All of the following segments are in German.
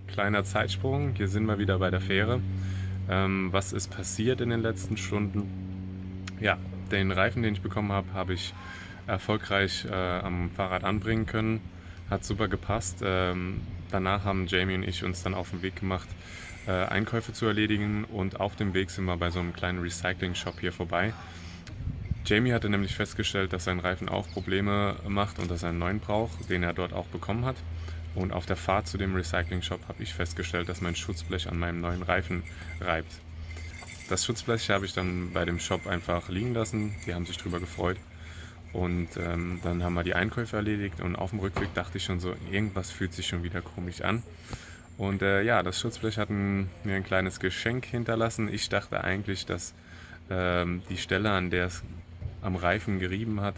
kleiner Zeitsprung. Hier sind wir wieder bei der Fähre. Was ist passiert in den letzten Stunden? Ja, den Reifen, den ich bekommen habe, habe ich erfolgreich am Fahrrad anbringen können. Hat super gepasst. Danach haben Jamie und ich uns dann auf den Weg gemacht, Einkäufe zu erledigen, und auf dem Weg sind wir bei so einem kleinen Recycling-Shop hier vorbei. Jamie hatte nämlich festgestellt, dass sein Reifen auch Probleme macht und dass er einen neuen braucht, den er dort auch bekommen hat. Und auf der Fahrt zu dem Recycling-Shop habe ich festgestellt, dass mein Schutzblech an meinem neuen Reifen reibt. Das Schutzblech habe ich dann bei dem Shop einfach liegen lassen. Die haben sich darüber gefreut. Und dann haben wir die Einkäufe erledigt, und auf dem Rückweg dachte ich schon so, irgendwas fühlt sich schon wieder komisch an. Und ja, das Schutzblech hat mir ein kleines Geschenk hinterlassen. Ich dachte eigentlich, dass die Stelle, an der es am Reifen gerieben hat,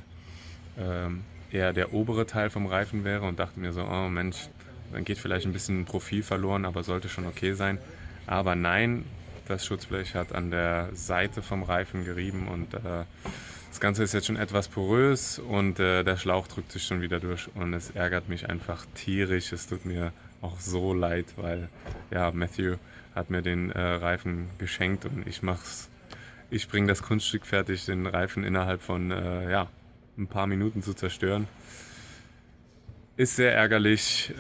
eher der obere Teil vom Reifen wäre, und dachte mir so, oh Mensch, dann geht vielleicht ein bisschen Profil verloren, aber sollte schon okay sein. Aber nein, das Schutzblech hat an der Seite vom Reifen gerieben, und das Ganze ist jetzt schon etwas porös, und der Schlauch drückt sich schon wieder durch, und es ärgert mich einfach tierisch. Es tut mir auch so leid, weil ja, Matthew hat mir den Reifen geschenkt, und ich bringe das Kunststück fertig, den Reifen innerhalb von ja, ein paar Minuten zu zerstören. Ist sehr ärgerlich,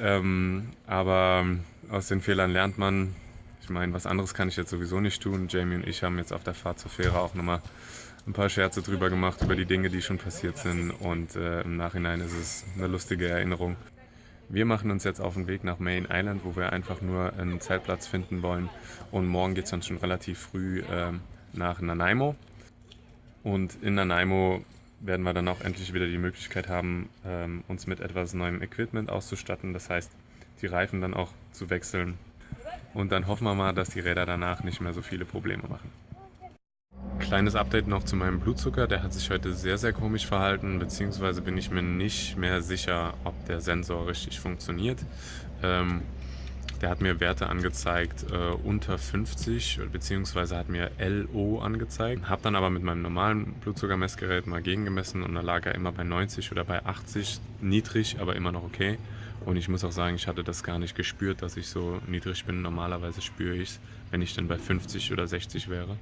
aber aus den Fehlern lernt man. Ich meine, was anderes kann ich jetzt sowieso nicht tun. Jamie und ich haben jetzt auf der Fahrt zur Fähre auch nochmal ein paar Scherze drüber gemacht, über die Dinge, die schon passiert sind, und im Nachhinein ist es eine lustige Erinnerung. Wir machen uns jetzt auf den Weg nach Main Island, wo wir einfach nur einen Zeltplatz finden wollen, und morgen geht es dann schon relativ früh nach Nanaimo, und in Nanaimo werden wir dann auch endlich wieder die Möglichkeit haben, uns mit etwas neuem Equipment auszustatten, das heißt, die Reifen dann auch zu wechseln, und dann hoffen wir mal, dass die Räder danach nicht mehr so viele Probleme machen. Kleines Update noch zu meinem Blutzucker, der hat sich heute sehr, sehr komisch verhalten, beziehungsweise bin ich mir nicht mehr sicher, ob der Sensor richtig funktioniert. Der hat mir Werte angezeigt unter 50, beziehungsweise hat mir LO angezeigt. Habe dann aber mit meinem normalen Blutzuckermessgerät mal gegengemessen, und da lag er immer bei 90 oder bei 80, niedrig, aber immer noch okay. Und ich muss auch sagen, ich hatte das gar nicht gespürt, dass ich so niedrig bin. Normalerweise spüre ich es, wenn ich dann bei 50 oder 60 wäre.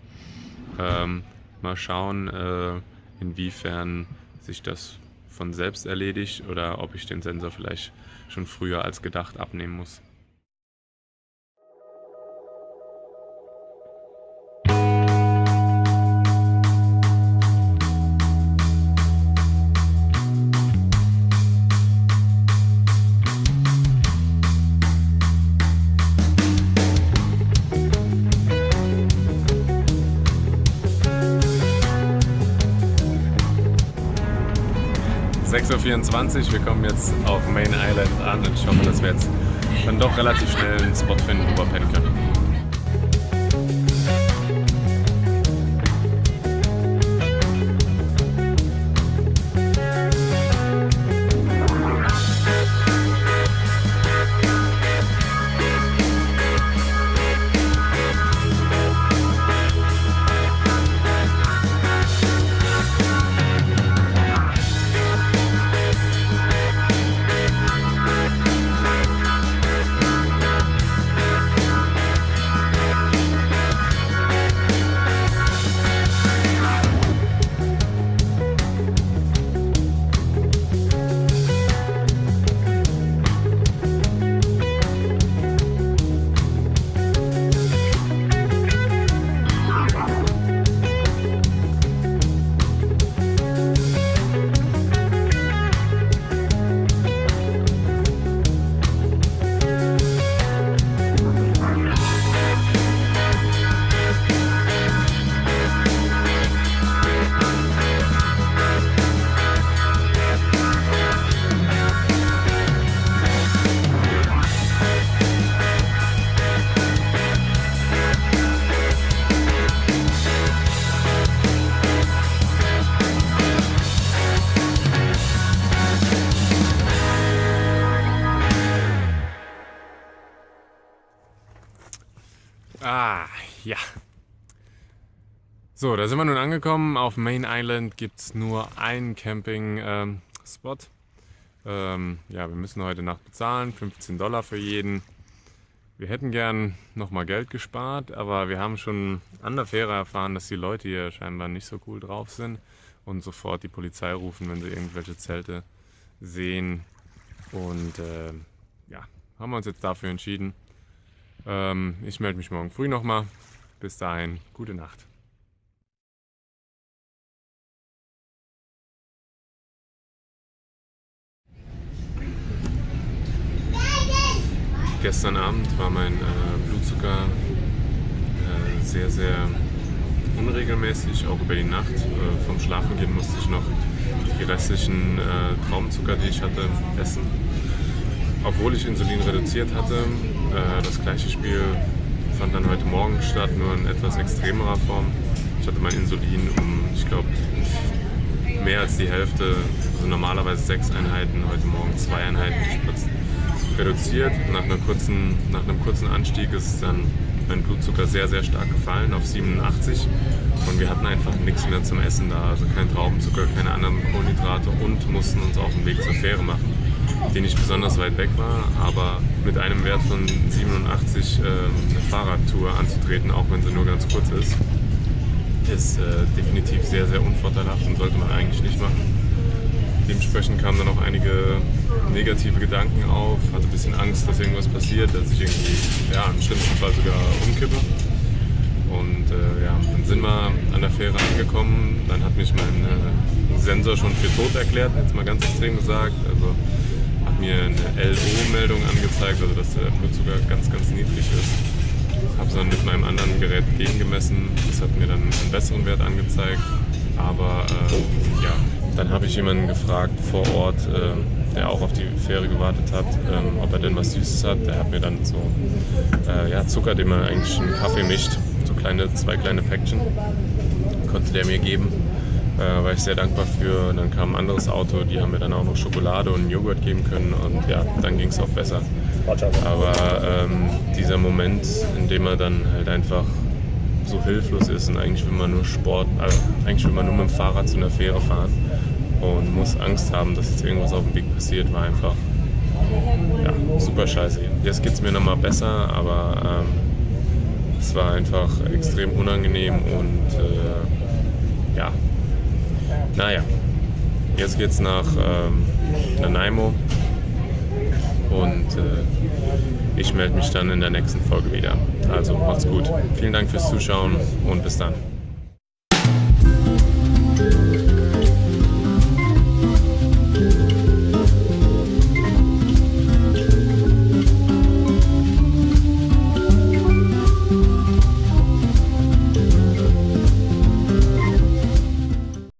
Mal schauen, inwiefern sich das von selbst erledigt oder ob ich den Sensor vielleicht schon früher als gedacht abnehmen muss. (6:24 Uhr), wir kommen jetzt auf Main Island an, und ich hoffe, dass wir jetzt dann doch relativ schnell einen Spot finden, wo wir pennen können. Ja. So, da sind wir nun angekommen. Auf Main Island gibt es nur einen Camping-Spot. Ja, wir müssen heute Nacht bezahlen, $15 für jeden. Wir hätten gern nochmal Geld gespart, aber wir haben schon an der Fähre erfahren, dass die Leute hier scheinbar nicht so cool drauf sind und sofort die Polizei rufen, wenn sie irgendwelche Zelte sehen. Und ja, haben wir uns jetzt dafür entschieden. Ich melde mich morgen früh nochmal. Bis dahin, gute Nacht. Gestern Abend war mein Blutzucker sehr, sehr unregelmäßig, auch über die Nacht. Vom Schlafengehen musste ich noch die restlichen Traubenzucker, die ich hatte, essen. Obwohl ich Insulin reduziert hatte. Das gleiche Spiel fand dann heute Morgen statt, nur in etwas extremerer Form. Ich hatte mein Insulin ich glaube, mehr als die Hälfte, also normalerweise 6 Einheiten, heute Morgen 2 Einheiten gespritzt, reduziert. Nach einem kurzen Anstieg ist dann mein Blutzucker sehr, sehr stark gefallen auf 87 und wir hatten einfach nichts mehr zum Essen da, also kein Traubenzucker, keine anderen Kohlenhydrate und mussten uns auf den Weg zur Fähre machen, die nicht besonders weit weg war, aber mit einem Wert von 87 eine Fahrradtour anzutreten, auch wenn sie nur ganz kurz ist definitiv sehr, sehr unvorteilhaft und sollte man eigentlich nicht machen. Dementsprechend kamen dann auch einige negative Gedanken auf, hatte ein bisschen Angst, dass irgendwas passiert, dass ich irgendwie im schlimmsten Fall sogar umkippe. Und dann sind wir an der Fähre angekommen, dann hat mich mein Sensor schon für tot erklärt, jetzt mal ganz extrem gesagt. Also hat mir eine LO-Meldung angezeigt, also dass der Blutzucker ganz, ganz niedrig ist. Habe es dann mit meinem anderen Gerät gegengemessen, das hat mir dann einen besseren Wert angezeigt, aber dann habe ich jemanden gefragt vor Ort, der auch auf die Fähre gewartet hat, ob er denn was Süßes hat. Der hat mir dann so Zucker, den man eigentlich in Kaffee mischt, so 2 kleine Päckchen, konnte der mir geben. War ich sehr dankbar für. Und dann kam ein anderes Auto, die haben mir dann auch noch Schokolade und Joghurt geben können und dann ging es auch besser. Aber dieser Moment, in dem man dann halt einfach so hilflos ist und eigentlich will man nur eigentlich will man nur mit dem Fahrrad zu einer Fähre fahren und muss Angst haben, dass jetzt irgendwas auf dem Weg passiert, war einfach super scheiße. Jetzt geht es mir nochmal besser, aber es war einfach extrem unangenehm und jetzt geht's nach Nanaimo und ich melde mich dann in der nächsten Folge wieder. Also macht's gut. Vielen Dank fürs Zuschauen und bis dann.